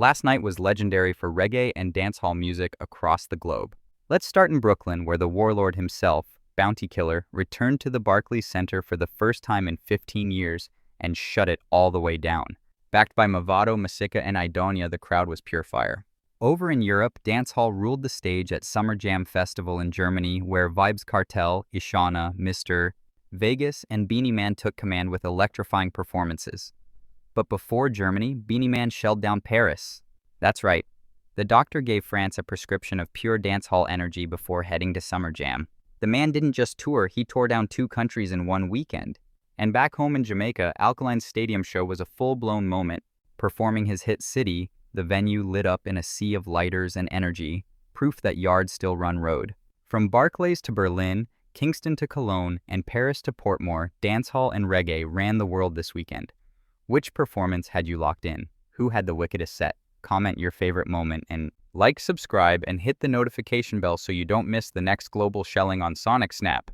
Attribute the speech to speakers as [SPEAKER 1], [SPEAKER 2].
[SPEAKER 1] Last night was legendary for reggae and dancehall music across the globe. Let's start in Brooklyn, where the warlord himself, Bounty Killer, returned to the Barclays Center for the first time in 15 years and shut it all the way down. Backed by Mavado, Masicka, and Aidonia, the crowd was pure fire. Over in Europe, dancehall ruled the stage at Summerjam Festival in Germany, where Vybz Kartel, Ishawna, Mr. Vegas, and Beenie Man took command with electrifying performances. But before Germany, Beenie Man shelled down Paris. That's right. The doctor gave France a prescription of pure dancehall energy before heading to Summerjam. The man didn't just tour, he tore down 2 countries in 1 weekend. And back home in Jamaica, Alkaline's stadium show was a full-blown moment. Performing his hit City, the venue lit up in a sea of lighters and energy, proof that yards still run road. From Barclays to Berlin, Kingston to Cologne, and Paris to Portmore, dancehall and reggae ran the world this weekend. Which performance had you locked in? Who had the wickedest set? Comment your favorite moment and like, subscribe, and hit the notification bell so you don't miss the next global shelling on Sonic Snap.